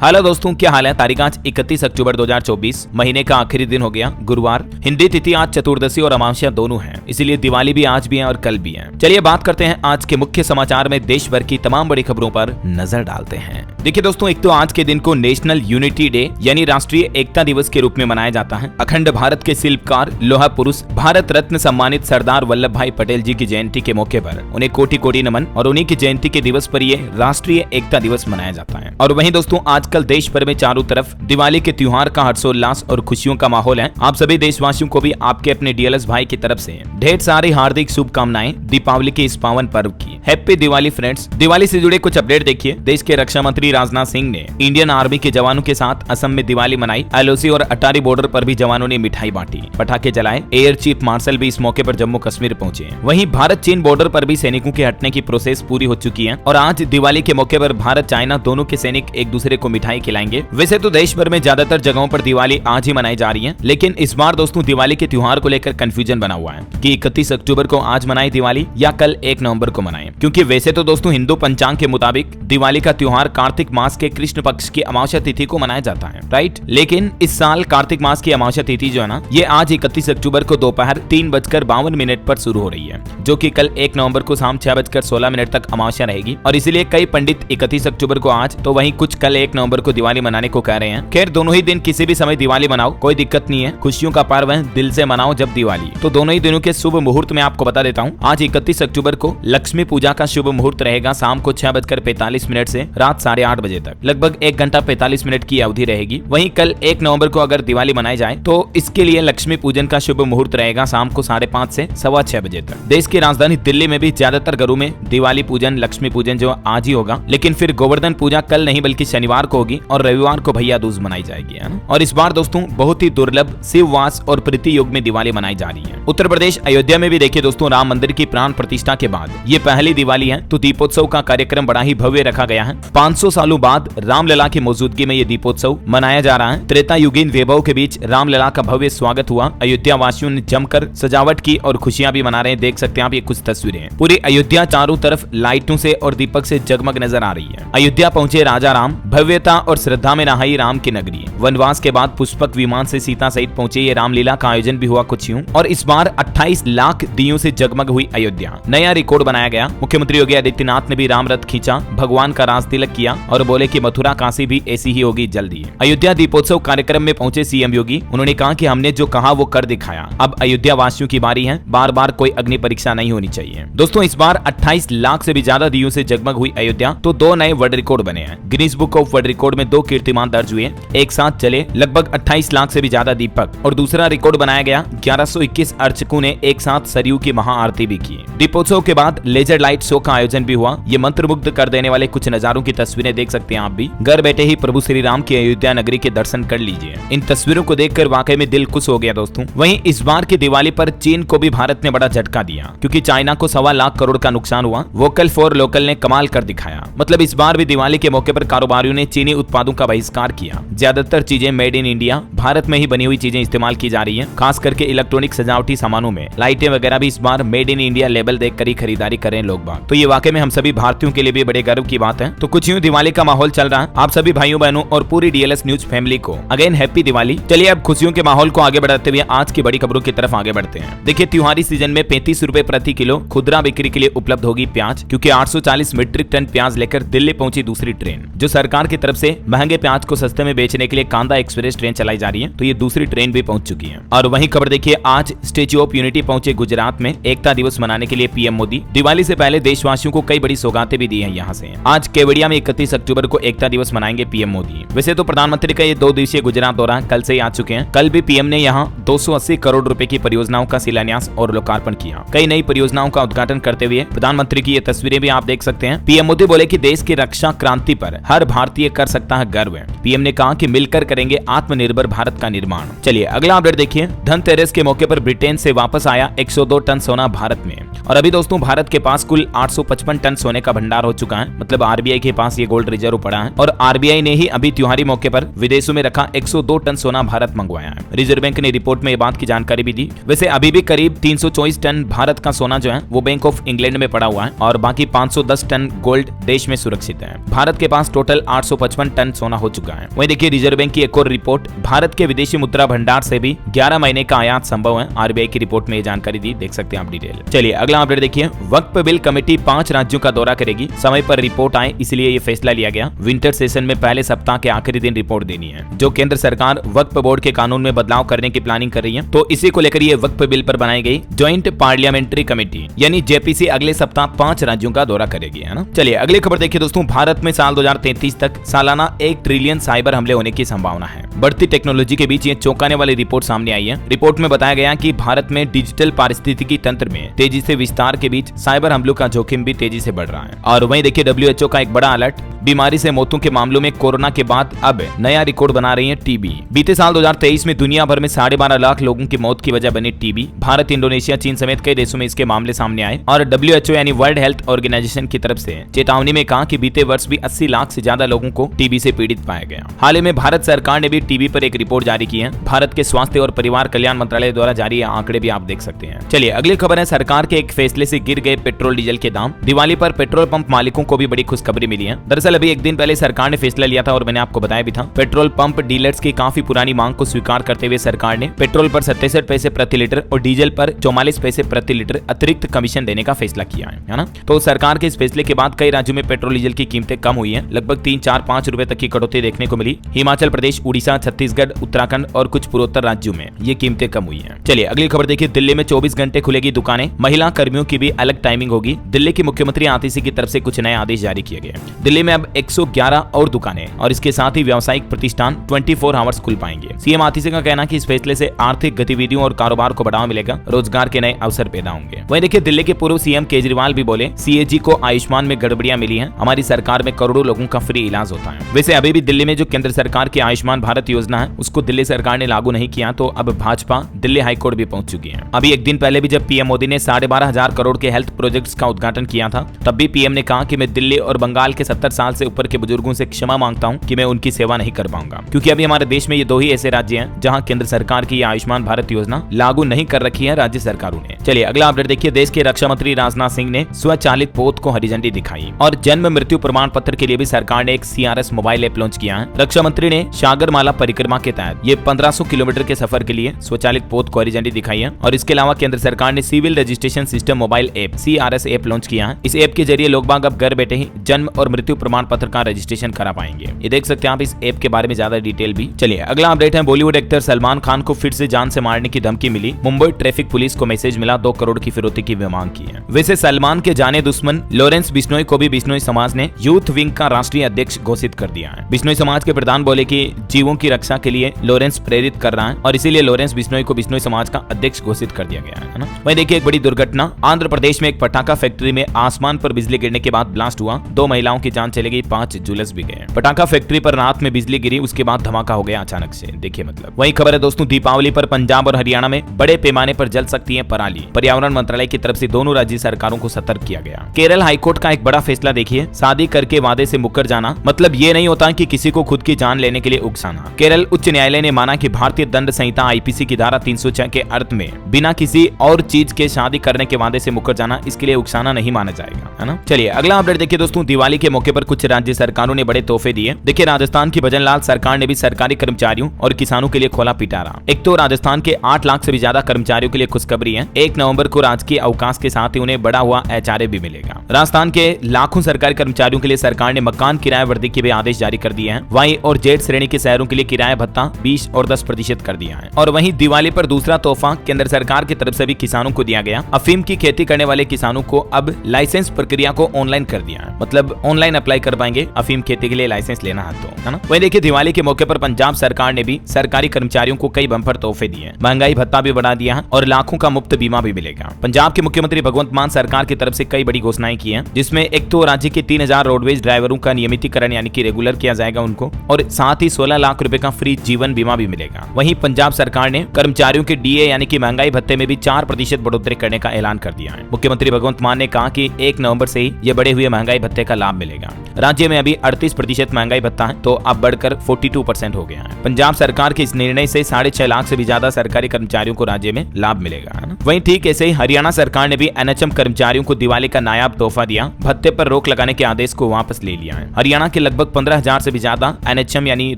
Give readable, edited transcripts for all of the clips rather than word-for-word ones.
Hello दोस्तों, क्या हाल है। तारीख आज 31 अक्टूबर 2024, महीने का आखिरी दिन हो गया, गुरुवार। हिंदी तिथि आज चतुर्दशी और अमावस्या दोनों है, इसीलिए दिवाली भी आज भी है और कल भी है। चलिए बात करते हैं आज के मुख्य समाचार में देश भर की तमाम बड़ी खबरों पर नजर डालते हैं। देखिए दोस्तों, एक तो आज के दिन को नेशनल यूनिटी डे यानी राष्ट्रीय एकता दिवस के रूप में मनाया जाता है। अखंड भारत के शिल्पकार, लोहा पुरुष, भारत रत्न सम्मानित सरदार वल्लभ भाई पटेल जी की जयंती के मौके पर उन्हें कोटि कोटि नमन और उन्हीं की जयंती के दिवस पर ये राष्ट्रीय एकता दिवस मनाया जाता है। और वहीं दोस्तों, आजकल देश भर में चारों तरफ दिवाली के त्योहार का हर्षोल्लास और खुशियों का माहौल है। आप सभी देशवासियों को भी आपके अपने डीएलएस भाई की तरफ से ढेर सारी हार्दिक शुभकामनाएं दीपावली के इस पावन पर्व की। Happy Diwali friends. दिवाली से जुड़े कुछ अपडेट देखिए। देश के रक्षा मंत्री राजनाथ सिंह ने इंडियन आर्मी के जवानों के साथ असम में दिवाली मनाई। एलओसी और अटारी बॉर्डर पर भी जवानों ने मिठाई बांटी, पटाखे जलाए। एयर चीफ मार्शल भी इस मौके पर जम्मू कश्मीर पहुंचे। वहीं भारत चीन बॉर्डर पर भी सैनिकों के हटने की प्रोसेस पूरी हो चुकी है और आज दिवाली के मौके पर भारत चाइना दोनों के सैनिक एक दूसरे को मिठाई खिलाएंगे। वैसे तो देश भर में ज्यादातर जगहों पर दिवाली आज ही मनाई जा रही है, लेकिन इस बार दोस्तों दिवाली के त्योहार को लेकर कंफ्यूजन बना हुआ है कि 31 अक्टूबर को आज मनाए दिवाली या कल 1 नवंबर को मनाएं। क्योंकि वैसे तो दोस्तों हिंदू पंचांग के मुताबिक दिवाली का त्योहार कार्तिक मास के कृष्ण पक्ष की अमावस्या तिथि को मनाया जाता है, राइट। लेकिन इस साल कार्तिक मास की अमावस्या तिथि जो है ना, ये आज 31 अक्टूबर को दोपहर 3:52 पर शुरू हो रही है, जो कि कल 1 नवंबर को शाम 6:16 तक अमावस्या रहेगी। और इसीलिए कई पंडित 31 अक्टूबर को आज तो वहीं कुछ कल 1 नवंबर को दिवाली मनाने को कह रहे हैं। खैर, दोनों ही दिन किसी भी समय दिवाली मनाओ, कोई दिक्कत नहीं है। खुशियों का पर्व है, दिल से मनाओ जब दिवाली। तो दोनों ही दिनों के शुभ मुहूर्त में आपको बता देता हूँ। आज 31 अक्टूबर को लक्ष्मी पूजा का शुभ मुहूर्त रहेगा शाम को 6:45 से रात 8:30 बजे तक, लगभग 1 घंटा 45 मिनट की अवधि रहेगी। वहीं कल 1 नवंबर को अगर दिवाली मनाई जाए तो इसके लिए लक्ष्मी पूजन का शुभ मुहूर्त रहेगा शाम को 5:30 से 6:15 बजे तक। देश की राजधानी दिल्ली में भी ज्यादातर घरों में दिवाली पूजन, लक्ष्मी पूजन जो आज ही होगा, लेकिन फिर गोवर्धन पूजा कल नहीं बल्कि शनिवार को होगी और रविवार को भैया दूज मनाई जाएगी, है ना। और इस बार दोस्तों बहुत ही दुर्लभ शिववास और प्रीति योग में दिवाली मनाई जा रही है। उत्तर प्रदेश अयोध्या में भी देखिए दोस्तों, राम मंदिर की प्राण प्रतिष्ठा के बाद ये पहली दिवाली है, तो दीपोत्सव का कार्यक्रम बड़ा ही भव्य रखा गया है। 500 सालों बाद रामलला की मौजूदगी में ये दीपोत्सव मनाया जा रहा है। त्रेता युगीन वैभव के बीच रामलला का भव्य स्वागत हुआ। अयोध्या वासियों ने जमकर सजावट की और खुशियां भी मना रहे हैं। देख सकते हैं आप ये कुछ तस्वीरें। पूरी अयोध्या चारों तरफ लाइटों से और दीपक से जगमग नजर आ रही है। अयोध्या पहुंचे राजा राम, भव्यता और श्रद्धा में नहाई राम की नगरी। वनवास के बाद पुष्पक विमान से सीता सहित पहुंचे। ये रामलीला का आयोजन भी हुआ कुछ यूं, और इस बार 28 लाख दियों से जगमग हुई अयोध्या। नया रिकॉर्ड बनाया गया। मुख्यमंत्री योगी आदित्यनाथ ने भी राम रथ खींचा, भगवान का राज तिलक किया और बोले कि मथुरा काशी भी ऐसी ही होगी जल्दी। अयोध्या दीपोत्सव कार्यक्रम में पहुंचे सीएम योगी। उन्होंने कहा कि हमने जो कहा वो कर दिखाया। अब अयोध्या वासियों की बारी है, बार बार कोई अग्नि परीक्षा नहीं होनी चाहिए। दोस्तों इस बार 28 लाख से भी ज्यादा दियों से जगमग हुई अयोध्या, तो 2 नए वर्ल्ड रिकॉर्ड बने हैं। Guinness book of world record में 2 कीर्तिमान दर्ज हुए। एक साथ चले लगभग 28 लाख से भी ज्यादा दीपक। और दूसरा रिकॉर्ड बनाया गया, 1121 अर्चकों ने एक साथ सरयू की महाआरती भी की। दीपोत्सव के बाद लेजर लाइट शो का आयोजन भी हुआ। ये मंत्रमुग्ध कर देने वाले कुछ नजारों की तस्वीरें देख सकते हैं आप भी। घर बैठे ही प्रभु श्री राम की अयोध्या नगरी के दर्शन कर लीजिए। इन तस्वीरों को देखकर वाकई में दिल खुश हो गया दोस्तों। वहीं इस बार की दिवाली पर चीन को भी भारत ने बड़ा झटका दिया, क्योंकि चाइना को 1.25 लाख करोड़ का नुकसान हुआ। वोकल फॉर लोकल ने कमाल कर दिखाया। मतलब इस बार भी दिवाली के मौके पर कारोबारियों ने चीनी उत्पादों का बहिष्कार किया। ज्यादातर चीजें मेड इन इंडिया, भारत में ही बनी हुई चीजें इस्तेमाल की जा रही है। खास करके इलेक्ट्रॉनिक सजावटी सामानों में लाइटें वगैरह भी इस बार मेड इन इंडिया लेबल देखकर ही खरीदारी करें लोग बाग। तो ये वाकई में हम सभी भारतीयों के लिए भी बड़े गर्व की बात है। तो कुछ यूं दिवाली का माहौल चल रहा है। आप सभी भाइयों बहनों और पूरी डीएलएस न्यूज फैमिली को अगेन हैप्पी दिवाली। चलिए अब खुशियों के माहौल को आगे बढ़ाते हुए आज की बड़ी खबरों की तरफ आगे बढ़ते हैं। देखिए, त्योहारी सीजन में 35 रुपए प्रति किलो खुदरा बिक्री के लिए उपलब्ध होगी प्याज, क्योंकि 840 मीट्रिक टन प्याज लेकर दिल्ली पहुंची दूसरी ट्रेन। जो सरकार की तरफ से महंगे प्याज को सस्ते में बेचने के लिए कांदा एक्सप्रेस ट्रेन चलाई जा रही है, तो ये दूसरी ट्रेन भी पहुंच चुकी है। और वहीं खबर देखिए, आज स्टेच्यू ऑफ यूनिटी पहुंचे गुजरात में एकता दिवस मनाने के लिए पीएम मोदी। दिवाली से पहले देशवासियों को कई बड़ी सौगातें भी दी हैं यहाँ से। आज केवड़िया में 31 अक्टूबर को एकता दिवस मनाएंगे पीएम मोदी। वैसे तो प्रधानमंत्री का ये 2 दिवसीय गुजरात दौरा कल से ही आ चुके हैं। कल भी पीएम ने यहाँ 280 करोड़ रुपए की परियोजनाओं का शिलान्यास और लोकार्पण किया। कई नई परियोजनाओं का उद्घाटन करते हुए प्रधानमंत्री की ये तस्वीरें भी आप देख सकते हैं। पीएम मोदी बोले कि देश की रक्षा क्रांति पर हर भारतीय कर सकता है गर्व। पीएम ने कहा कि मिलकर करेंगे आत्मनिर्भर भारत का निर्माण। चलिए अगला अपडेट देखिए। धनतेरस के मौके पर ब्रिटेन से वापस आया 102 टन सोना भारत में। और अभी दोस्तों भारत के पास कुल 855 टन सोने का भंडार हो चुका है। मतलब आरबीआई के पास ये गोल्ड रिजर्व पड़ा है और आरबीआई ने ही अभी त्योहारी मौके पर विदेशों में रखा 102 टन सोना भारत मंगवाया है। रिजर्व बैंक ने रिपोर्ट में ये बात की जानकारी भी दी। वैसे अभी भी करीब 324 टन भारत का सोना जो है वो बैंक ऑफ इंग्लैंड में पड़ा हुआ है और बाकी 510 टन गोल्ड देश में सुरक्षित है। भारत के पास टोटल 855 155 टन सोना हो चुका है। वहीं देखिए रिजर्व बैंक की एक और रिपोर्ट, भारत के विदेशी मुद्रा भंडार से भी 11 महीने का आयात संभव है। आरबीआई की रिपोर्ट में ये जानकारी दी, देख सकते हैं आप डिटेल। चलिए अगला अपडेट देखिए, वक्फ बिल कमेटी 5 राज्यों का दौरा करेगी, समय पर रिपोर्ट आए इसलिए ये फैसला लिया गया। विंटर सेशन में पहले सप्ताह के आखिरी दिन रिपोर्ट देनी है। जो केंद्र सरकार वक्फ बोर्ड के कानून में बदलाव करने की प्लानिंग कर रही है, तो इसी को लेकर ये वक्फ बिल पर बनाई गई ज्वाइंट पार्लियामेंट्री कमेटी यानी जेपीसी अगले सप्ताह 5 राज्यों का दौरा करेगी, है ना। चलिए अगली खबर देखिए दोस्तों, भारत में साल 2033 तक सालाना 1 ट्रिलियन साइबर हमले होने की संभावना है। बढ़ती टेक्नोलॉजी के बीच ये चौंकाने वाली रिपोर्ट सामने आई है। रिपोर्ट में बताया गया कि भारत में डिजिटल पारिस्थितिकी तंत्र में तेजी से विस्तार के बीच साइबर हमलों का जोखिम भी तेजी से बढ़ रहा है। और वहीं देखिए WHO का एक बड़ा अलर्ट, बीमारी से मौतों के मामलों में कोरोना के बाद अब नया रिकॉर्ड बना रही है टीबी। बीते साल 2023 में दुनिया भर में 12.5 लाख लोगों की मौत की वजह बनी टीबी। भारत, इंडोनेशिया, चीन समेत कई देशों में इसके मामले सामने आए और WHO यानी वर्ल्ड हेल्थ ऑर्गेनाइजेशन की तरफ से चेतावनी में कहा कि बीते वर्ष भी 80 लाख से ज्यादा लोगों को टीबी से पीड़ित पाया गया। हाल ही में भारत सरकार ने भी टीबी पर एक रिपोर्ट जारी की है। भारत के स्वास्थ्य और परिवार कल्याण मंत्रालय द्वारा जारी आंकड़े भी आप देख सकते हैं। चलिए अगली खबर है, सरकार के एक फैसले से गिर गए पेट्रोल डीजल के दाम। दिवाली पर पेट्रोल पंप मालिकों को भी बड़ी खुशखबरी मिली है। दरअसल अभी एक दिन पहले सरकार ने फैसला लिया था और मैंने आपको बताया भी था, पेट्रोल पंप डीलर्स की काफी पुरानी मांग को स्वीकार करते हुए सरकार ने पेट्रोल पर 67 पैसे प्रति लीटर और डीजल पर 44 पैसे प्रति लीटर अतिरिक्त कमीशन देने का फैसला किया है ना। तो सरकार के इस फैसले के बाद कई राज्यों में पेट्रोल डीजल की कीमतें कम हुई है। लगभग 3, 4, 5 रुपए तक की कटौती देखने को मिली। हिमाचल प्रदेश, उड़ीसा, छत्तीसगढ़, उत्तराखंड और कुछ पूर्वोत्तर राज्यों में ये कीमतें कम हुई है। चलिए अगली खबर देखिए, दिल्ली में 24 घंटे खुलेगी दुकानें, महिला कर्मियों की भी अलग टाइमिंग होगी। दिल्ली की मुख्यमंत्री आतिशी की तरफ से कुछ नए आदेश जारी किए गए। दिल्ली में अब 111 और दुकानें और इसके साथ ही व्यावसायिक प्रतिष्ठान 24 आवर्स खुल पाएंगे। सीएम आतिशी का कहना है कि इस फैसले से आर्थिक गतिविधियों और कारोबार को बढ़ावा मिलेगा, रोजगार के नए अवसर पैदा होंगे। वहीं देखिए दिल्ली के पूर्व सीएम केजरीवाल भी बोले, सीएजी को आयुष्मान में गड़बड़ियां मिली हैं, हमारी सरकार में करोड़ों लोगों का फ्री इलाज होता है। वैसे अभी भी दिल्ली में जो केंद्र सरकार की आयुष्मान भारत योजना है उसको दिल्ली सरकार ने लागू नहीं किया, तो अब भाजपा दिल्ली हाईकोर्ट भी पहुंच चुकी है। अभी एक दिन पहले भी जब पीएम मोदी ने 12,500 करोड़ के हेल्थ प्रोजेक्ट्स का उद्घाटन किया था, तब भी पीएम ने कहा कि मैं दिल्ली और बंगाल के 70 साल से ऊपर के बुजुर्गों से क्षमा मांगता हूं कि मैं उनकी सेवा नहीं कर पाऊंगा, क्योंकि अभी हमारे देश में ये 2 ही ऐसे राज्य हैं जहां केंद्र सरकार की आयुष्मान भारत योजना लागू नहीं कर रखी है राज्य सरकारों ने। चलिए अगला अपडेट देखिए, देश के रक्षा मंत्री राजनाथ सिंह ने स्वचालित पोत को हरी झंडी दिखाई और जन्म मृत्यु प्रमाण पत्र के लिए भी सरकार ने एक CRS मोबाइल ऐप लॉन्च किया है। रक्षा मंत्री ने सागरमाला परिक्रमा के तहत ये 1500 किलोमीटर के सफर के लिए स्वचालित पोत को हरी झंडी दिखाई है। और इसके अलावा केंद्र सरकार ने civil registration system mobile app CRS app launch किया है। इस ऐप के जरिए लोग बाग अब घर बैठे ही जन्म और मृत्यु प्रमाण पत्र का रजिस्ट्रेशन करा पाएंगे। ये देख सकते हैं आप इस ऐप के बारे में ज्यादा डिटेल भी। चलिए अगला अपडेट है, बॉलीवुड एक्टर सलमान खान को फिर से जान से मारने की धमकी मिली। मुंबई ट्रैफिक पुलिस को मैसेज मिला, 2 करोड़ की फिरौती की मांग की है। वैसे सलमान के जाने दुश्मन लॉरेंस बिश्नोई को भी बिश्नोई समाज ने यूथ विंग का राष्ट्रीय अध्यक्ष घोषित कर दिया है। बिश्नोई समाज के प्रधान बोले कि जीवों की रक्षा के लिए लॉरेंस प्रेरित कर रहा है और इसीलिए लॉरेंस बिश्नोई को बिश्नोई समाज का अध्यक्ष घोषित कर दिया गया है ना। वहीं देखिए एक बड़ी दुर्घटना, आंध्र प्रदेश में एक पटाखा फैक्ट्री में आसमान पर बिजली गिरने के बाद ब्लास्ट हुआ। 2 महिलाओं की जान चली गई, 5 जुलस भी गए। पटाखा फैक्ट्री पर रात में बिजली गिरी, उसके बाद धमाका हो गया अचानक से। देखिए मतलब वही खबर है दोस्तों, दीपावली पर पंजाब और हरियाणा में बड़े पैमाने पर जल सकती है पराली। पर्यावरण मंत्रालय की तरफ से दोनों राज्य सरकारों को सतर्क किया गया। केरल हाईकोर्ट का एक बड़ा फैसला देखिए, शादी करके वादे से मुकर जाना मतलब ये नहीं होता कि किसी को खुद की जान लेने के लिए उकसाना। केरल उच्च न्यायालय ने माना कि भारतीय दंड संहिता IPC की धारा 306 के अर्थ में बिना किसी और चीज के शादी करने के वादे से मुकर जाना इसके लिए उकसाना नहीं माना जाएगा, है ना। चलिए अगला अपडेट देखिए दोस्तों, दिवाली के मौके पर कुछ राज्य सरकारों ने बड़े तोहफे दिए। देखिए राजस्थान की भजनलाल सरकार ने भी सरकारी कर्मचारियों और किसानों के लिए खोला पिटारा। एक तो राजस्थान के 8 लाख से भी ज्यादा कर्मचारियों के लिए खुशखबरी है, 1 नवंबर को राजकीय अवकाश के साथ ही उन्हें बढ़ा हुआ HRA भी मिलेगा। राजस्थान के लाखों सरकारी कर्मचारियों के लिए सरकार ने मकान किराया वृद्धि के भी आदेश जारी कर दिए हैं। वहीं और जेड श्रेणी के शहरों के लिए किराया भत्ता 20 और 10% कर दिया है। और वहीं दिवाली पर दूसरा तोहफा केंद्र सरकार की तरफ से भी किसानों को दिया गया। अफीम की खेती करने वाले किसानों को अब लाइसेंस प्रक्रिया को ऑनलाइन कर दिया है, मतलब ऑनलाइन अप्लाई कर पाएंगे अफीम खेती के लिए लाइसेंस लेना है तो, है ना। वहीं देखिए दिवाली के मौके पर पंजाब सरकार ने भी सरकारी कर्मचारियों को कई बम्पर तोहफे दिए। महंगाई भत्ता भी बढ़ा दिया है और लाखों का मुफ्त बीमा भी मिलेगा। पंजाब के मुख्यमंत्री भगवंत मान सरकार की तरफ से कई बड़ी घोषणाएं की हैं, जिसमें एक तो राज्य के 3000 रोडवेज ड्राइवरों का नियमितीकरण यानी कि रेगुलर किया जाएगा उनको, और साथ ही 16 लाख रुपए का फ्री जीवन बीमा भी मिलेगा। वहीं पंजाब सरकार ने कर्मचारियों के डीए यानी कि महंगाई भत्ते में भी 4% बढ़ोतरी करने का ऐलान कर दिया है। मुख्यमंत्री भगवंत मान ने कहा कि 1 नवंबर से ही ये बढ़े हुए महंगाई भत्ते का लाभ मिलेगा। राज्य में अभी 38% महंगाई भत्ता है, तो अब बढ़कर 42% हो गया है। पंजाब सरकार के इस निर्णय से 6.5 लाख से भी ज्यादा सरकारी कर्मचारियों को राज्य में लाभ मिलेगा। वहीं ठीक ऐसे ही हरियाणा सरकार ने भी एनएचएम कर्मचारियों को दिवाली का नायाब तोहफा दिया, भत्ते पर रोक लगाने के आदेश को वापस ले लिया है। हरियाणा के लगभग 15,000 से भी ज्यादा एनएचएम यानी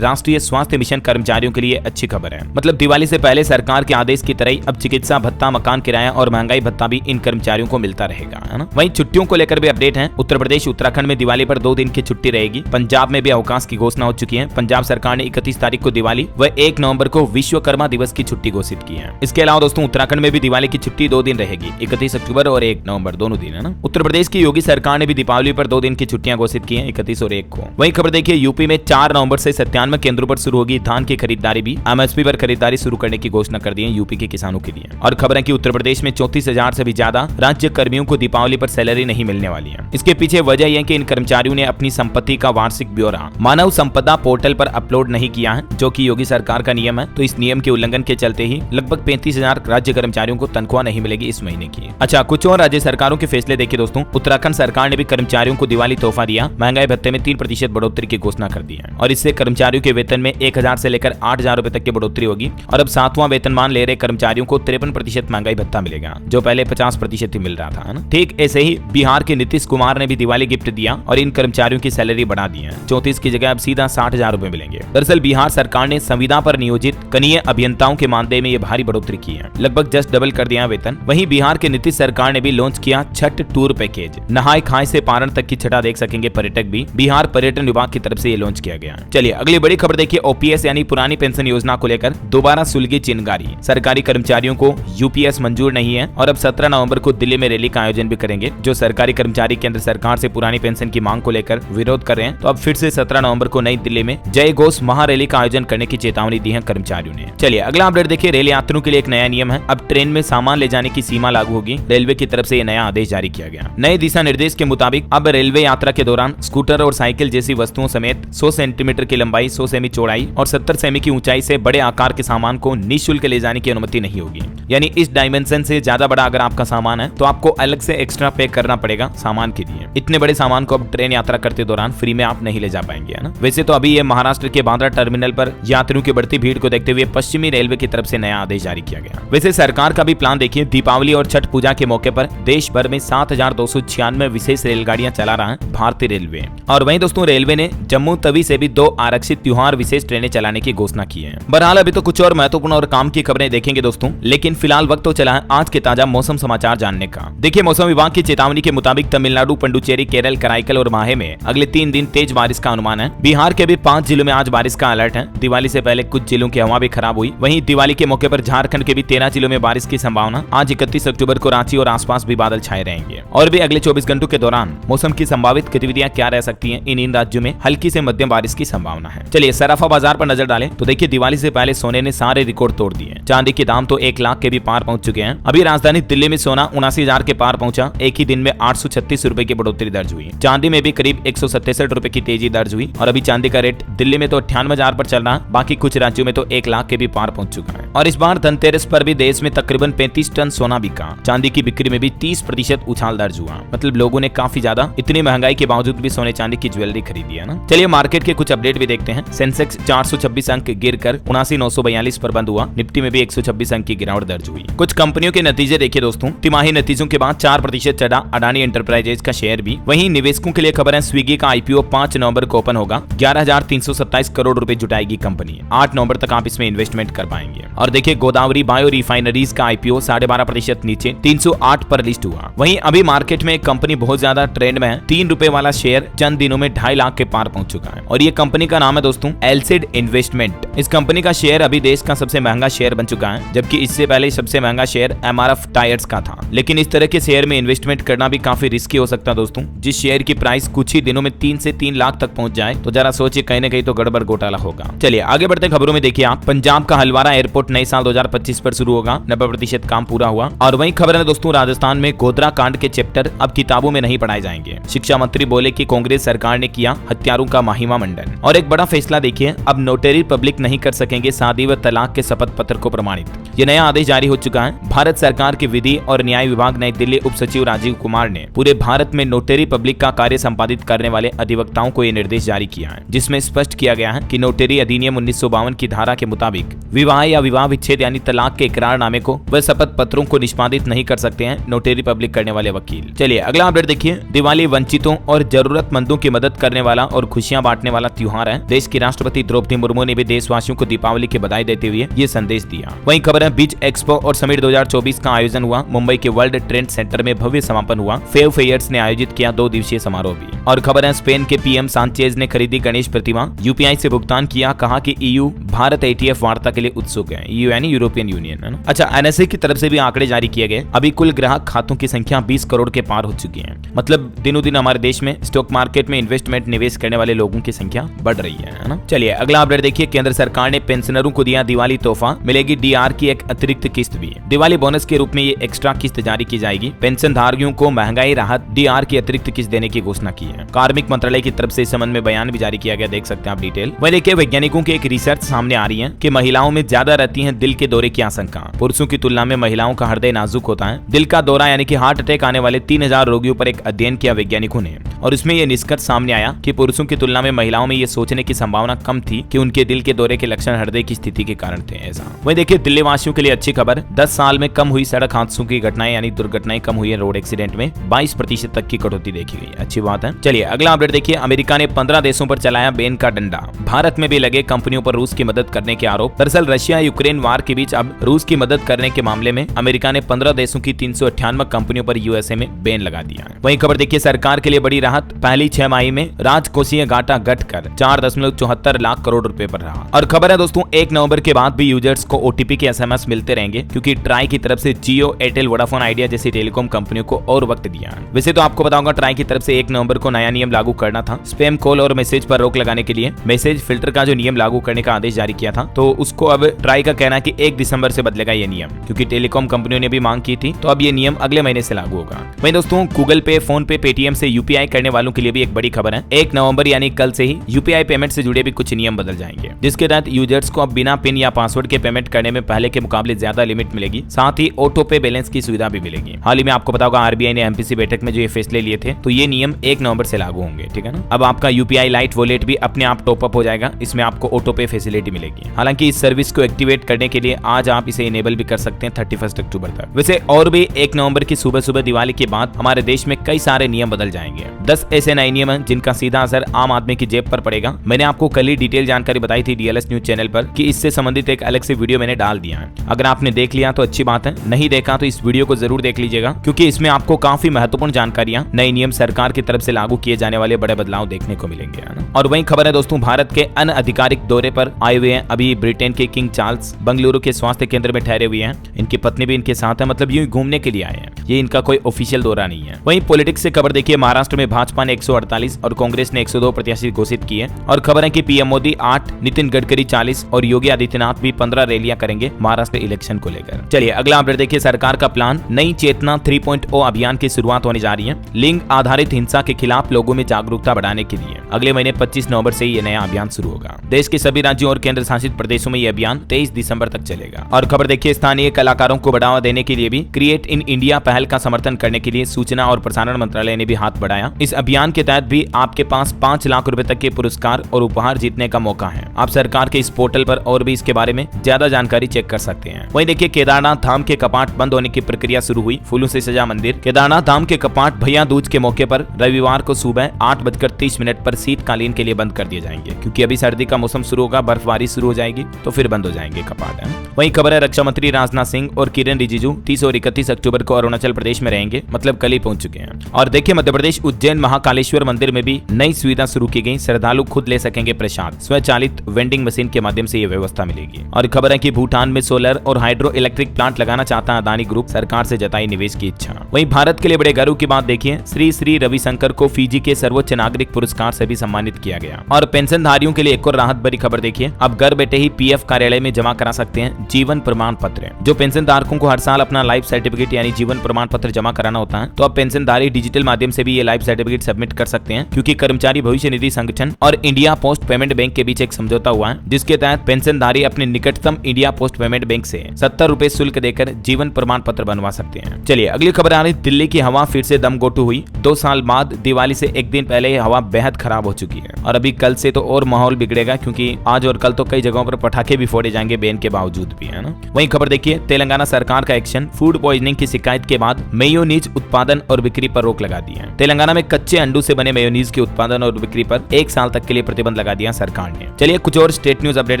राष्ट्रीय स्वास्थ्य मिशन कर्मचारियों के लिए अच्छी खबर है। मतलब दिवाली से पहले सरकार के आदेश की तरह ही अब चिकित्सा भत्ता, मकान किराया और महंगाई भत्ता भी इन कर्मचारियों को मिलता रहेगा, है ना। वहीं छुट्टियों को लेकर भी अपडेट है। उत्तर प्रदेश, उत्तराखंड में दिवाली पर 2 दिन की छुट्टी रहेगी। पंजाब में भी अवकाश की घोषणा हो चुकी है। पंजाब सरकार ने 31 तारीख को दिवाली व 1 नवंबर को विश्वकर्मा दिवस की छुट्टी घोषित की है। इसके अलावा दोस्तों उत्तराखंड में भी दिवाली की छुट्टी 2 दिन रहेगी, 31 अक्टूबर और 1 नवंबर दोनों दिन, है ना। उत्तर प्रदेश की योगी सरकार ने भी दीपावली पर 2 दिन की छुट्टियां घोषित की है, 31 और 1 को। वहीं खबर देखिए, यूपी में 4 नवंबर से 97 केंद्रों पर शुरू होगी धान की खरीदारी भी। एमएसपी पर खरीदारी शुरू करने की घोषणा कर दी है यूपी के किसानों के लिए। और खबर है कि उत्तर प्रदेश में 34,000 से भी ज्यादा राज्य कर्मियों को दीपावली पर सैलरी नहीं मिलने वाली है। इसके पीछे वजह यह है कि इन कर्मचारियों ने अपनी संपत्ति का वार्षिक ब्यौरा मानव संपदा पोर्टल पर अपलोड नहीं किया है, जो कि योगी सरकार का नियम है। तो इस नियम के उल्लंघन के चलते ही लगभग 35,000 राज्य कर्मचारियों को तनख्वाह नहीं मिलेगी इस महीने की। अच्छा, कुछ और राज्य सरकारों के फैसले देखिए दोस्तों। उत्तराखंड सरकार ने भी कर्मचारियों को दिवाली तोहफा दिया, महंगाई भत्ते में 3% बढ़ोतरी की घोषणा कर दी है। और इससे कर्मचारियों के वेतन में 1,000 से लेकर 8,000 रुपए तक की बढ़ोतरी होगी। और अब 7वां वेतनमान ले रहे कर्मचारियों को 53% महंगाई भत्ता मिलेगा, जो पहले 50% ही मिल रहा था, है ना। ठीक ऐसे ही बिहार के नीतीश कुमार ने भी दिवाली गिफ्ट दिया और इन कर्मचारियों की सैलरी बढ़ा दी है। 34 की जगह अब सीधा 60,000 रुपए मिलेंगे। दरअसल बिहार सरकार ने संविदा पर नियोजित कनीय अभियंताओं के मानदेय में ये भारी बढ़ोतरी की है, लगभग जस्ट डबल कर दिया वेतन। वहीं बिहार के नीतीश सरकार ने भी लॉन्च किया छठ टूर पैकेज। नहाय खाए से पारण तक की छठा देख सकेंगे पर्यटक भी। बिहार पर्यटन विभाग की तरफ से ये लॉन्च किया गया। चलिए अगली बड़ी खबर देखिए, ओपीएस यानी पुरानी पेंशन योजना को लेकर दोबारा सुलगी चिंगारी। सरकारी कर्मचारियों को यूपीएस मंजूर नहीं है और अब 17 नवंबर को दिल्ली में रैली का आयोजन भी करेंगे। जो सरकारी कर्मचारी केंद्र सरकार से पुरानी पेंशन की मांग को लेकर विरोध कर रहे हैं, तो अब फिर से 17 नवंबर को नई दिल्ली में जय घोष महारैली का आयोजन करने की चेतावनी दी है कर्मचारियों ने। चलिए अगला अपडेट देखिए, रेल यात्रियों के लिए एक नया नियम है। अब ट्रेन में सामान ले जाने की सीमा लागू होगी। रेलवे की तरफ से यह नया आदेश जारी किया गया। नए दिशा निर्देश के मुताबिक अब रेलवे यात्रा के दौरान स्कूटर और साइकिल जैसी वस्तुओं समेत 100 सेंटीमीटर की लंबाई, 100 सेमी चौड़ाई और 70 सेमी की ऊंचाई से बड़े आकार के सामान को निःशुल्क ले जाने की अनुमति नहीं होगी। यानी इस डायमेंशन से ज्यादा बड़ा अगर आपका सामान है तो आपको अलग से एक्स्ट्रा पे करना पड़ेगा सामान के लिए। इतने बड़े सामान को अब ट्रेन यात्रा करते दौरान फ्री में आप नहीं ले जा पाएंगे, है ना। वैसे तो अभी ये महाराष्ट्र के बांद्रा टर्मिनल पर यात्रियों की बढ़ती भीड़ को देखते हुए पश्चिमी रेलवे की तरफ से नया आदेश जारी किया गया। वैसे सरकार का भी प्लान देखिए, दीपावली और छठ पूजा के मौके पर देश भर में 7,296 विशेष रेलगाड़ियां चला रहा है भारतीय रेलवे। और वहीं दोस्तों रेलवे ने जम्मू तवी से भी 2 आरक्षित त्योहार विशेष ट्रेनें चलाने की घोषणा की है। बहरहाल अभी तो कुछ और महत्वपूर्ण और काम की खबरें देखेंगे दोस्तों, लेकिन फिलहाल वक्त तो चला है आज के ताजा मौसम समाचार जानने का। देखिए मौसम विभाग की चेतावनी के मुताबिक तमिलनाडु, पुडुचेरी, केरल, कराईकल और माहे में अगले 3 दिन तेज बारिश का अनुमान है। बिहार के भी 5 जिलों में आज बारिश का अलर्ट है। दिवाली से पहले कुछ जिलों की हवा भी खराब हुई। वहीं दिवाली के मौके पर झारखंड के भी 13 जिलों में बारिश की संभावना। आज 31 अक्टूबर को रांची और आसपास भी बादल छाए रहेंगे। और भी अगले 24 घंटों के दौरान मौसम की संभावित गतिविधियां क्या रह सकती हैं, इन राज्यों में हल्की से मध्यम बारिश की संभावना है। चलिए सराफा बाजार पर नजर डालें तो देखिए दिवाली से पहले सोने ने सारे रिकॉर्ड तोड़ दिए। चांदी के दाम तो 1 लाख के भी पार पहुंच चुके हैं। अभी राजधानी दिल्ली में सोना 79,000 के पार पहुंचा। एक ही दिन में 836 रुपए की बढ़ोतरी दर्ज हुई। चांदी में भी करीब 167 रुपए की तेजी दर्ज हुई। और अभी चांदी का रेट दिल्ली में तो 98,000 पर चल रहा है, बाकी कुछ राज्यों में तो 1 लाख के भी पार पहुंच चुका है। और इस बार धनतेरस पर भी देश में तकरीबन 35 टन सोना बिका। चांदी की बिक्री में भी 30% उछाल दर्ज हुआ। मतलब लोगों ने काफी ज्यादा इतनी महंगाई के बावजूद भी सोने चांदी की ज्वेलरी खरीदी है ना। चलिए मार्केट के कुछ अपडेट भी देखते हैं। सेंसेक्स 426 अंक गिरकर 79,942 पर बंद हुआ। निफ्टी में भी 126 अंक की गिरावट दर्ज हुई। कुछ कंपनियों के नतीजे देखिए दोस्तों। तिमाही नतीजों के बाद 4% चढ़ा अडानी एंटरप्राइजेज का शेयर भी। वहीं निवेशकों के लिए खबर है, स्विगी का आईपीओ 5 नवंबर को ओपन होगा। 11,327 करोड़ रुपए जुटाएगी कंपनी। 8 नवंबर तक आप इसमें इन्वेस्टमेंट कर पाएंगे। और देखिए गोदावरी बायो रिफाइनरीज का आईपीओ 12.5% नीचे 308 पर लिस्ट हुआ। वहीं अभी मार्केट में एक कंपनी बहुत ज्यादा ट्रेंड में है। 3 रुपए वाला शेयर चंद दिनों में 2.5 लाख के पार पहुंच चुका है। और ये कंपनी का नाम है दोस्तों एलसिड इन्वेस्टमेंट। इस कंपनी का शेयर अभी देश का सबसे महंगा शेयर बन चुका है, जबकि इससे पहले सबसे महंगा शेयर एमआरएफ टायर्स का था। लेकिन इस तरह के शेयर में इन्वेस्टमेंट करना भी काफी रिस्की हो सकता है दोस्तों। जिस शेयर की प्राइस कुछ ही दिनों में 3 से 3 लाख तक पहुंच जाए तो जरा सोचिए, कहीं न कहीं तो गड़बड़ घोटाला होगा। चलिए आगे बढ़ते खबरों में देखिए आप, पंजाब का हलवारा एयरपोर्ट नए साल 2025 पर शुरू होगा। 90% काम पूरा हुआ। और वहीं खबर है दोस्तों, राजस्थान में गोधरा कांड के चैप्टर अब किताबों में नहीं पढ़ाए जाएंगे। शिक्षा मंत्री बोले कि कांग्रेस सरकार ने किया हत्यारों का महिमा मंडन। और एक बड़ा फैसला देखिए, अब नोटरी पब्लिक नहीं कर सकेंगे शादी व तलाक के शपथ पत्र को प्रमाणित। ये नया आदेश जारी हो चुका है। भारत सरकार के विधि और न्याय विभाग नई दिल्ली उप सचिव राजीव कुमार ने पूरे भारत में नोटरी पब्लिक का कार्य संपादित करने वाले अधिवक्ताओं को ये निर्देश जारी किया है, जिसमें स्पष्ट किया गया है कि नोटरी अधिनियम 1952 की धारा के मुताबिक विवाह या विवाह विच्छेद यानी तलाक के इकरारनामे को व शपथ पत्रों को निष्पादित नहीं कर सकते हैं नोटरी पब्लिक करने वाले वकील। चलिए अगला अपडेट देखिए। दिवाली वंचितों और जरूरतमंदों की मदद करने वाला और खुशियां बांटने वाला त्योहार है। देश की राष्ट्रपति द्रौपदी मुर्मू ने भी देशवासियों को दीपावली की बधाई देते हुए ये संदेश दिया। वहीं खबर है बीच एक्सपो और समिट 2024 का आयोजन हुआ। मुंबई के वर्ल्ड ट्रेड सेंटर में भव्य समापन हुआ। फेव फेयर्स ने आयोजित किया 2 दिवसीय समारोह भी। और खबर है स्पेन के पीएम सांचेज ने खरीदी गणेश प्रतिमा, यूपीआई से भुगतान किया। कहा कि ईयू भारत एटीएफ वार्ता के लिए उत्सुक है। ईयू यानी यूरोपियन यूनियन है ना। अच्छा, एनएसए की तरफ से भी आंकड़े जारी किए गए। अभी कुल ग्राहक खातों की संख्या 20 करोड़ के पार हो चुकी है। मतलब दिनों दिन हमारे देश में स्टॉक मार्केट में इन्वेस्टमेंट निवेश करने वाले लोगों की संख्या बढ़ रही है ना। चलिए अगला अपडेट देखिए। केंद्र सरकार ने पेंशनरों को दिया दिवाली तोहफा, मिलेगी डीआर की एक अतिरिक्त किस्त भी। दिवाली बोनस के रूप में ये एक्स्ट्रा किस्त जारी की जाएगी। पेंशनधारियों को महंगाई राहत डीआर की अतिरिक्त किस्त देने की घोषणा की है। कार्मिक मंत्रालय की तरफ से इस संबंध में बयान भी जारी किया गया, देख सकते हैं आप डिटेल। वहीं देखिए वैज्ञानिकों की एक रिसर्च सामने आ रही है कि महिलाओं में ज्यादा रहती है दिल के दौरे की आशंका। पुरुषों की तुलना में महिलाओं का हृदय नाजुक होता है। दिल का दौरा यानी कि हार्ट अटैक आने वाले 3000 रोगियों पर एक अध्ययन किया वैज्ञानिकों ने, और इसमें यह निष्कर्ष सामने आया कि पुरुषों की तुलना में महिलाओं में यह सोचने की संभावना कम थी कि उनके दिल के दौरे के लक्षण हृदय की स्थिति के कारण थे। ऐसा वहीं देखिए दिल्ली वासियों के लिए अच्छी खबर, 10 साल में कम हुई सड़क हादसों की घटनाएं यानी दुर्घटनाएं कम हुई है। रोड एक्सीडेंट में 22% तक की कटौती देखी गई। अच्छी बात है। चलिए अगला अपडेट देखिए। अमेरिका ने 15 देशों पर चलाया बैन का डंडा। भारत में भी लगे कंपनियों पर रूस की मदद करने के आरोप। दरअसल रशिया यूक्रेन वार के बीच अब रूस की मदद करने के मामले में अमेरिका ने 15 देशों की 398 कंपनियों पर यूएसए में बैन लगा दिया है। वहीं खबर देखिए सरकार के लिए बड़ी राहत, पहली 6 माही में राजकोषीय घाटा घटकर 4.74 लाख करोड़ रुपए पर रहा। और खबर है दोस्तों 1 नवंबर के बाद भी यूजर्स को ओटीपी के एसएमएस मिलते रहेंगे, क्योंकि ट्राई की तरफ से जियो, एयरटेल, वोडाफोन आइडिया जैसी टेलीकॉम कंपनियों को और वक्त दिया है। वैसे तो आपको बताऊंगा ट्राई की तरफ से 1 नवंबर को नया नियम लागू करना था। स्पैम कॉल और मैसेज पर रोक लगाने के लिए मैसेज फिल्टर का जो नियम लागू करने का आदेश जारी किया था, तो उसको अब ट्राई का कहना है कि 1 दिसंबर से बदलेगा ये नियम, क्योंकि टेलीकॉम कंपनियों ने भी मांग की थी। तो अब ये नियम अगले महीने से लागू होगा। वहीं दोस्तों गूगल पे, फोन पे, पेटीएम से यूपीआई करने वालों के लिए भी एक बड़ी खबर है। 1 नवंबर यानी कल से ही यूपीआई पेमेंट से जुड़े भी कुछ नियम बदल जाएंगे, जिसके तहत यूजर्स को अब बिना पिन या पासवर्ड के पेमेंट करने में पहले के मुकाबले ज्यादा लिमिट मिलेगी। साथ ही ऑटो पे बैलेंस की सुविधा भी मिलेगी। हाल ही में आपको पता होगा आरबीआई ने एमपीसी बैठक में जो ये फैसले लिए थे, तो ये नियम 1 नवंबर से लागू होंगे। ठीक है ना। अब आपका यूपीआई लाइट वॉलेट भी अपने आप टॉप अप हो जाएगा। इसमें आपको ऑटो पे फैसिलिटी मिलेगी। हालांकि इस सर्विस को एक्टिवेट करने के लिए आज आप इसे इनेबल भी कर सकते हैं 31 अक्टूबर तक। वैसे और भी 1 नवंबर की सुबह सुबह दिवाली के बाद हमारे देश में कई सारे नियम बदल जाएंगे। 10 ऐसे नए नियम हैं जिनका सीधा असर आम आदमी की जेब पर पड़ेगा। मैंने आपको कल ही डिटेल जानकारी बताई थी डीएलएस न्यूज चैनल पर कि इससे संबंधित एक अलग से वीडियो मैंने डाल दिया है। अगर आपने देख लिया तो अच्छी बात है, नहीं देखा तो इस वीडियो को जरूर देख लीजिएगा, क्योंकि इसमें आपको काफी महत्वपूर्ण जानकारियां, नए नियम, सरकार की तरफ से लागू किए जाने वाले बड़े बदलाव देखने को मिलेंगे। और वहीं खबर है दोस्तों भारत के अनधिकारिक दौरे पर आए हुए हैं अभी ब्रिटेन के किंग चार्ल्स। बंगलुरु के स्वास्थ्य केंद्र में ठहरे हुए हैं। इनकी पत्नी भी इनके साथ है, मतलब यूं घूमने के लिए आए हैं। ये इनका कोई ऑफिशियल दौरा नहीं है। वहीं पॉलिटिक्स से खबर देखिए। महाराष्ट्र में भाजपा ने 148 और कांग्रेस ने 102 प्रत्याशी घोषित किए। और खबर है कि पीएम मोदी 8, नितिन गडकरी 40 और योगी आदित्यनाथ भी 15 रैलियां करेंगे महाराष्ट्र इलेक्शन को लेकर। चलिए अगला अपडेट देखिए। सरकार का प्लान, नई चेतना 3.0 अभियान की शुरुआत होने जा रही है। लिंग आधारित हिंसा के खिलाफ लोगों में जागरूकता बढ़ाने के लिए अगले महीने 25 नवंबर से ये नया अभियान शुरू होगा। देश के सभी राज्यों और केंद्र शासित प्रदेशों में यह अभियान 23 दिसंबर तक चलेगा। और खबर देखिए स्थानीय कलाकारों को बढ़ावा देने के लिए भी क्रिएट इन इंडिया पहल का समर्थन करने के लिए सूचना और प्रसारण मंत्रालय ने भी हाथ बढ़ाया। इस अभियान के तहत भी आपके पास 5 लाख रुपए तक के पुरस्कार और उपहार जीतने का मौका है। आप सरकार के इस पोर्टल पर और भी इसके बारे में ज्यादा जानकारी चेक कर सकते हैं। वहीं देखिए केदारनाथ धाम के कपाट बंद होने की प्रक्रिया शुरू हुई। फूलों से सजा मंदिर। केदारनाथ धाम के कपाट भैया दूज के मौके पर रविवार को सुबह 8:30 पर शीतकालीन के लिए बंद कर दिए जाएंगे, क्योंकि अभी सर्दी का मौसम शुरू होगा, बर्फबारी शुरू हो जाएगी, तो फिर बंद हो जाएंगे कपाट। वहीं खबर है रक्षा मंत्री राजनाथ सिंह और किरण रिजिजू 30 और 31 अक्टूबर को अरुणाचल प्रदेश में रहेंगे, मतलब कल ही पहुंच चुके हैं। और देखिए मध्य प्रदेश उज्जैन महाकालेश्वर मंदिर में भी नई सुविधा शुरू की गई। श्रद्धालु खुद ले सकेंगे प्रसाद। स्वचालित वेंडिंग मशीन के माध्यम से ये व्यवस्था मिलेगी। और खबर है कि भूटान में सोलर और हाइड्रो इलेक्ट्रिक प्लांट लगाना चाहता है अदानी ग्रुप, सरकार से जताई निवेश की इच्छा। वहीं भारत के लिए बड़े गर्व की बात देखिए, श्री श्री रविशंकर को फिजी के सर्वोच्च नागरिक पुरस्कार से भी सम्मानित किया गया। और पेंशनधारियों के लिए एक और राहत भरी खबर देखिए, अब घर बैठे ही पीएफ कार्यालय में जमा करा सकते हैं जीवन प्रमाण पत्र। जो पेंशन धारकों को हर साल अपना लाइफ सर्टिफिकेट यानी जीवन प्रमाण पत्र जमा कराना होता है, तो अब पेंशनधारी डिजिटल माध्यम से भी ये लाइफ सर्टिफिकेट सबमिट कर सकते हैं, क्योंकि कर्मचारी भविष्य निधि संगठन और इंडिया पोस्ट पेमेंट बैंक के बीच एक समझौता हुआ है, जिसके तहत पेंशनधारी अपने निकटतम इंडिया पोस्ट पेमेंट बैंक से 70 रुपए शुल्क देकर जीवन प्रमाण पत्र बनवा सकते हैं। चलिए अगली खबर आ रही, दिल्ली की हवा फिर से दम घोटू हुई। 2 साल बाद दिवाली से एक दिन पहले ये हवा बेहद खराब हो चुकी है और अभी कल से तो और माहौल बिगड़ेगा, क्योंकि आज और कल तो कई जगहों पर पटाखे भी फोड़े जाएंगे बैन के बावजूद भी, है ना। वहीं खबर देखिए, तेलंगाना सरकार का एक्शन, फूड पॉइजनिंग की शिकायत के बाद मेयोनीज उत्पादन और बिक्री पर रोक लगा दी है। तेलंगाना में कच्चे अंडों से बने मेयोनीज के उत्पादन और बिक्री पर 1 साल तक के लिए प्रतिबंध लगा दिया सरकार ने। चलिए कुछ और स्टेट न्यूज अपडेट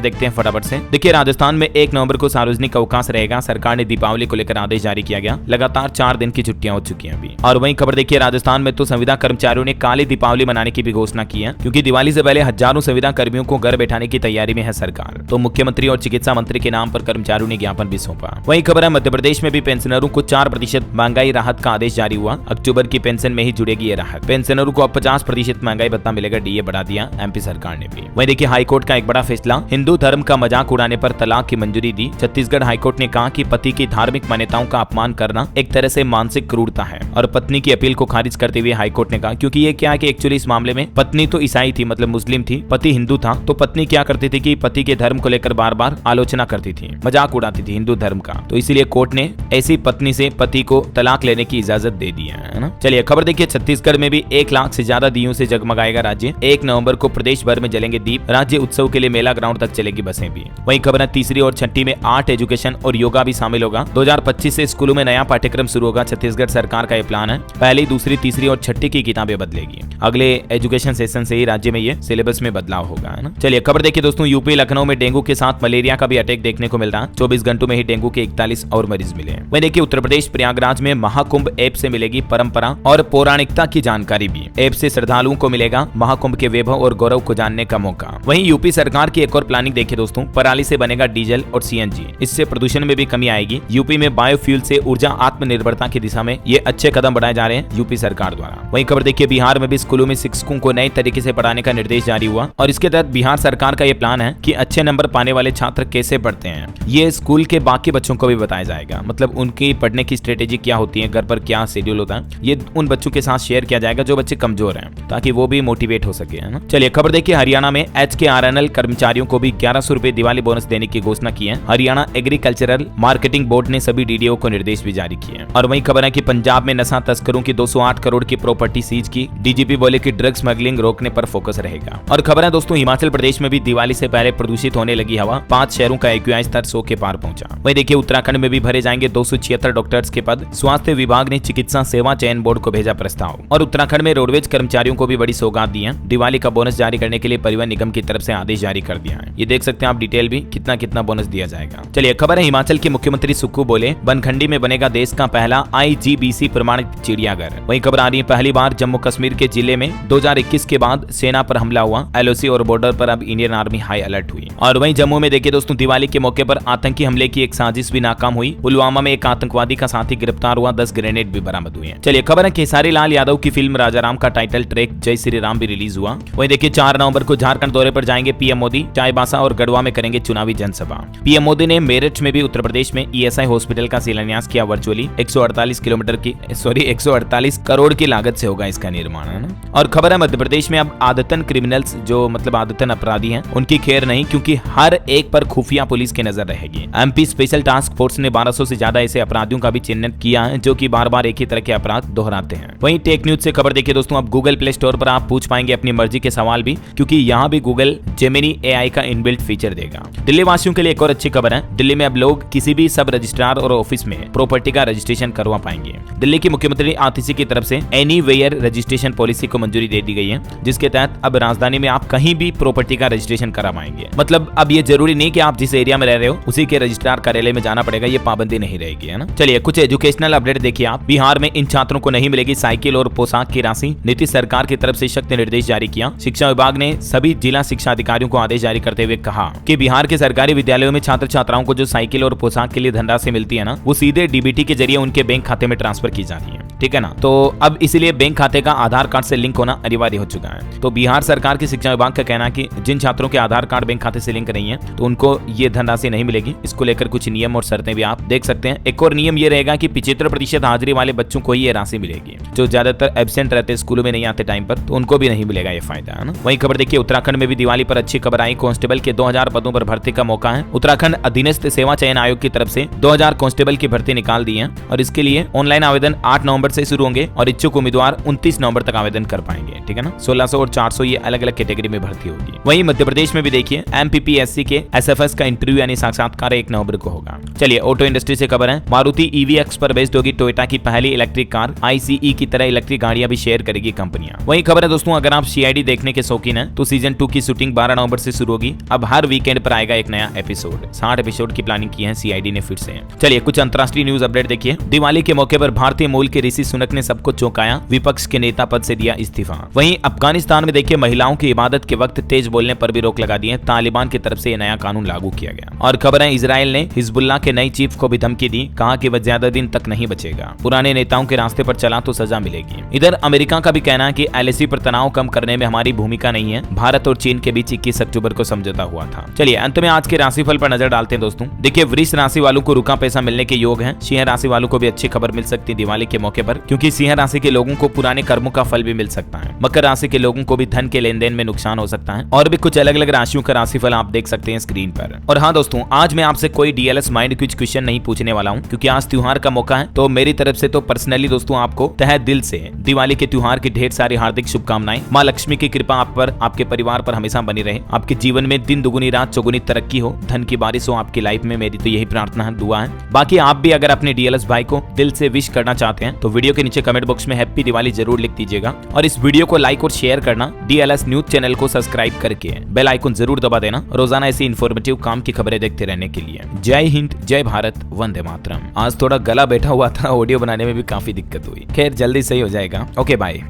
देखते हैं फटाफट से। देखिए राजस्थान में 1 नवंबर को सार्वजनिक अवकाश रहेगा, सरकार ने दीपावली को लेकर आदेश जारी किया गया, लगातार 4 दिन की छुट्टियां हो चुकी हैं अभी। और वहीं खबर देखिए, राजस्थान में तो संविदा कर्मचारियों ने काली दीपावली मनाने की भी घोषणा की है, क्योंकि दिवाली से पहले हजारों संविदा कर्मियों को घर बैठाने की तैयारी में है सरकार। तो मुख्यमंत्री और चिकित्सा मंत्री के नाम पर कर्मचारियों ने ज्ञापन भी सौंपा। वहीं खबर है, मध्य प्रदेश में भी पेंशनरों को 4% महंगाई राहत का आदेश जारी हुआ, अक्टूबर की पेंशन में ही जुड़ेगी ये राहत। पेंशनरों को अब 50% महंगाई भत्ता मिलेगा, डीए बढ़ा दिया एमपी सरकार ने भी। वहीं देखिए हाईकोर्ट का एक बड़ा फैसला, हिंदू धर्म का मजाक उड़ाने पर तलाक की मंजूरी दी। छत्तीसगढ़ हाईकोर्ट ने कहा कि पति की धार्मिक मान्यताओं का अपमान करना एक तरह से मानसिक क्रूरता है, और पत्नी की अपील को खारिज करते हुए हाईकोर्ट ने कहा, क्योंकि ये क्या है कि एक्चुअली इस मामले में पत्नी तो ईसाई थी, मतलब मुस्लिम थी, पति हिंदू था, तो पत्नी क्या करती थी कि पति के धर्म को लेकर बार बार आलोचना करती थी, मजाक उड़ाती थी हिंदू धर्म का, तो इसीलिए कोर्ट ने ऐसी पत्नी से पति को तलाक लेने की इजाजत दे दी है ना। चलिए खबर देखिए, छत्तीसगढ़ में भी 1 लाख से ज्यादा दियों से जगमगाएगा राज्य। 1 नवंबर को प्रदेश भर में जलेंगे दीप, राज्य उत्सव के लिए मेला ग्राउंड तक चलेगी बसें भी। वहीं खबर है, तीसरी और छठी में आर्ट, एजुकेशन और योगा भी शामिल होगा। 2025 से स्कूलों में नया पाठ्यक्रम शुरू होगा, छत्तीसगढ़ सरकार का ये प्लान है। पहली, दूसरी, तीसरी और छठी की किताबें बदलेगी। अगले एजुकेशन सेशन से ही राज्य में ये सिलेबस में बदलाव होगा, है ना। चलिए खबर देखिए दोस्तों, यूपी लखनऊ में डेंगू के साथ मलेरिया का भी अटैक देखने को मिल रहा है। 24 घंटों में ही डेंगू के 41 और मरीज मिले। वहीं देखिए उत्तर प्रदेश प्रयागराज में महाकुंभ ऐप से मिलेगी परंपरा और पौराणिकता की जानकारी भी। ऐप से श्रद्धालुओं को मिलेगा महाकुंभ के वैभव और गौरव को जानने का मौका। वहीं यूपी सरकार की एक और प्लानिंग देखिए दोस्तों, पराली से बनेगा डीजल और सीएनजी, इससे प्रदूषण में भी कमी आएगी। यूपी में बायोफ्यूल से ऊर्जा आत्मनिर्भरता की दिशा में ये अच्छे कदम बढ़ाए जा रहे हैं यूपी सरकार द्वारा। वहीं खबर देखिए, बिहार में भी स्कूलों में शिक्षकों को नए तरीके से पढ़ाने का निर्देश जारी हुआ, और इसके तहत बिहार सरकार का ये प्लान है कि अच्छे नंबर पाने वाले छात्र कैसे पढ़ते हैं, ये स्कूल के बाकी बच्चों को भी बताया जाएगा। मतलब उनकी पढ़ने की स्ट्रेटेजी क्या होती है, घर पर क्या शेड्यूल होता है, ये उन बच्चों के साथ शेयर किया जाएगा जो बच्चे कमजोर हैं, ताकि वो भी मोटिवेट हो सके, है ना। चलिए खबर देखिए, हरियाणा में HKRNL कर्मचारियों को भी 1100 रुपए दिवाली बोनस देने की घोषणा की है। हरियाणा एग्रीकल्चरल मार्केटिंग बोर्ड ने सभी डीडीओ को निर्देश भी जारी किए हैं। और वहीं खबर है कि पंजाब में नशा तस्करों की 208 करोड़ की प्रॉपर्टी सीज की। डीजीपी बोले कि ड्रग स्मगलिंग रोकने पर फोकस रहेगा। और खबर है दोस्तों, हिमाचल प्रदेश में भी दिवाली से पहले प्रदूषित होने लगी हवा, 5 शहरों का AQI स्तर 100 के पार पहुंचा। वहीं देखिए उत्तराखंड में भी भरे जाएंगे 276 डॉक्टर्स के पद। स्वास्थ्य विभाग ने चिकित्सा सेवा चयन बोर्ड को भेजा प्रस्ताव। और उत्तराखंड में रोडवेज कर्मचारियों को भी बड़ी सौगात दी है। दिवाली का बोनस जारी करने के लिए परिवहन निगम की तरफ से आदेश जारी कर दिया है। ये देख सकते हैं आप डिटेल भी, कितना कितना बोनस दिया जाएगा। चलिए खबर है, हिमाचल के मुख्यमंत्री सुक्खू बोले बनखंडी में बनेगा देश का पहला IGBC प्रमाणित चिड़ियाघर। वहीं खबर आ रही है, पहली बार जम्मू कश्मीर के जिले में 2021 के बाद सेना पर हमला हुआ। LOC और बॉर्डर पर अब इंडियन आर्मी हाई अलर्ट हुई। और वहीं जम्मू में देखिए दोस्तों, दिवाली के मौके पर आतंकी हमले की एक साजिश भी नाकाम हुई। पुलवामा में एक आतंकवादी का साथी गिरफ्तार हुआ, 10 ग्रेनेड भी बरामद हुए हैं। चलिए खबर है, खेसारी लाल यादव की फिल्म राजाराम का टाइटल ट्रैक जय श्री राम भी रिलीज हुआ। वहीं देखिए 4 नवंबर को झारखंड दौरे पर जाएंगे PM मोदी, चाईबासा और गढ़वा में करेंगे चुनावी जनसभा। PM मोदी ने मेरठ में भी उत्तर प्रदेश में ESI हॉस्पिटल का शिलान्यास किया वर्चुअली। 148 करोड़ की लागत से होगा इसका निर्माण, है ना। और खबर है, मध्य प्रदेश में अब आदतन क्रिमिनल्स, जो मतलब आदतन अपराधी हैं, उनकी खैर नहीं, क्योंकि हर एक पर खुफिया पुलिस की नजर रहेगी। MP स्पेशल टास्क फोर्स ने 1200 से ज्यादा ऐसे अपराधियों का भी चिन्हित किया है, जो कि बार बार एक ही तरह के अपराध दोहराते हैं। वहीं टेक न्यूज से खबर देखिए दोस्तों, अब गूगल प्ले स्टोर पर आप पूछ पाएंगे अपनी मर्जी के सवाल भी, क्योंकि यहाँ भी गूगल जेमिनी AI का इनबिल्ट फीचर देगा। दिल्ली वासियों के लिए एक और अच्छी खबर है, दिल्ली में अब लोग किसी भी सब रजिस्ट्रार और ऑफिस में प्रॉपर्टी का रजिस्ट्रेशन करवा पाएंगे। दिल्ली की मुख्यमंत्री आतिशी की तरफ से एनीवेयर रजिस्ट्रेशन पॉलिसी को मंजूरी दे दी गई है, जिसके तहत अब राजधानी में आप कहीं भी प्रॉपर्टी का रजिस्ट्रेशन करा पाएंगे। मतलब अब ये जरूरी नहीं कि आप जिस एरिया में रह रहे हो उसी के रजिस्ट्रार कार्यालय में जाना पड़ेगा, ये पाबंदी नहीं रहेगी, है ना। चलिए कुछ एजुकेशनल अपडेट देखिए आप। बिहार में इन छात्रों को नहीं मिलेगी साइकिल और पोशाक की राशि, नीतीश सरकार की तरफ से सख्त निर्देश जारी किया। शिक्षा विभाग ने सभी जिला शिक्षा अधिकारियों को आदेश जारी करते हुए कहा कि बिहार के सरकारी विद्यालयों में छात्र छात्राओं को जो साइकिल और पोशाक के लिए धनराशि मिलती है ना, वो सीधे डीबीटी के जरिए उनके बैंक खाते में ट्रांसफर की जा रही है, ठीक है ना। तो अब इसीलिए बैंक खाते का आधार कार्ड से लिंक होना अनिवार्य हो चुका है। तो बिहार सरकार की शिक्षा विभाग का कहना है कि जिन छात्रों के आधार कार्ड बैंक खाते से लिंक नहीं है तो उनको ये धनराशि नहीं मिलेगी। इसको लेकर कुछ नियम और शर्तें भी आप देख सकते हैं। एक और नियम ये रहेगा कि 75% हाजिरी वाले बच्चों को ही ये राशि मिलेगी। जो ज्यादातर एब्सेंट रहते, स्कूलों में नहीं आते टाइम पर, तो उनको भी नहीं मिलेगा ये फायदा, है ना। वही खबर देखिए, उत्तराखंड में भी दिवाली पर अच्छी खबर आई। कांस्टेबल के 2000 पदों पर भर्ती का मौका है। उत्तराखंड अधीनस्थ सेवा चयन आयोग की तरफ से 2000 कांस्टेबल की भर्ती निकाल दी है और इसके लिए ऑनलाइन आवेदन 8 नवंबर से शुरू होंगे और इच्छुक उम्मीदवार 29 नवंबर तक आवेदन कर पाएंगे, ठीक है ना। 1600 और 400 ये अलग अलग कैटेगरी में भर्ती होगी। वहीं मध्य प्रदेश में भी देखिए, एमपीपीएससी के एसएफएस का इंटरव्यू यानी साक्षात्कार 1 नवंबर को होगा। चलिए ऑटो इंडस्ट्री से खबर है, मारुति ईवीएक्स पर बेस्ड होगी टोयोटा की पहली इलेक्ट्रिक कार। आईसीई की तरह इलेक्ट्रिक गाड़ियां भी शेयर करेगी कंपनियां। वही खबर है दोस्तों, अगर आप सीआईडी देखने के शौकीन हैं तो सीजन 2 की शूटिंग 12 नवंबर से शुरू होगी। अब हर वीकेंड पर आएगा एक नया एपिसोड। 60 एपिसोड की प्लानिंग की है सीआईडी ने फिर से। चलिए कुछ अंतरराष्ट्रीय न्यूज अपडेट देखिए। दिवाली के मौके पर भारतीय मूल के ऋषि सुनक ने सबको चौंकाया, विपक्ष के नेता पद से दिया इस्तीफा। वहीं अफगानिस्तान में देखिए, महिलाओं की इबादत के वक्त तेज बोलने पर भी रोक लगा दी है। तालिबान की तरफ से यह नया कानून लागू किया गया। और खबर है, इजराइल ने हिजबुल्लाह के नई चीफ को भी धमकी दी, कहा कि वह ज्यादा दिन तक नहीं बचेगा। पुराने नेताओं के रास्ते पर चला तो सजा मिलेगी। इधर अमेरिका का भी कहना है कि एलएसी पर तनाव कम करने में हमारी भूमिका नहीं है। भारत और चीन के बीच 21 अक्टूबर को समझौता हुआ था। चलिए अंत में आज के राशिफल पर नजर डालते हैं दोस्तों। देखिए, वृष राशि वालों को रुका पैसा मिलने के योग हैं। सिंह राशि वालों को भी अच्छी खबर मिल सकती है दिवाली के मौके पर, क्योंकि सिंह राशि के लोगों को पुराने कर्मों का फल भी मिल सकता है। मकर राशि के लोगों को भी धन के लेन देन में नुकसान हो सकता है। और भी कुछ अलग अलग राशियों का राशिफल आप देख सकते हैं स्क्रीन पर। और हाँ दोस्तों, आज मैं आपसे कोई डीएलएस माइंड क्विज क्वेश्चन नहीं पूछने वाला हूँ, क्योंकि आज त्योहार का मौका है। तो मेरी तरफ से तो पर्सनली दोस्तों आपको तहे दिल से दिवाली के त्योहार की ढेर सारी हार्दिक शुभकामनाएं। माँ लक्ष्मी की कृपा आप पर, आपके परिवार पर हमेशा बनी रहे। आपके जीवन में दिन दुगुनी रात चौगुनी तरक्की हो, धन की बारिश हो आपकी लाइफ में। मेरी तो यही प्रार्थना है, दुआ है। बाकी आप भी अगर अपने डीएलएस भाई को दिल से विश करना चाहते हैं तो वीडियो के नीचे कमेंट बॉक्स में हैप्पी दिवाली जरूर लिख दीजिएगा। और इस वीडियो को लाइक और शेयर करना, डीएलएस न्यूज चैनल को सब्सक्राइब करके बेल आइकन जरूर दबा देना, रोजाना ऐसी इन्फॉर्मेटिव काम की खबरें देखते रहने के लिए। जय हिंद, जय भारत, वंदे मातरम। आज थोड़ा गला बैठा हुआ था, ऑडियो बनाने में भी काफी दिक्कत हुई। खैर जल्दी सही हो जाएगा। Okay bye.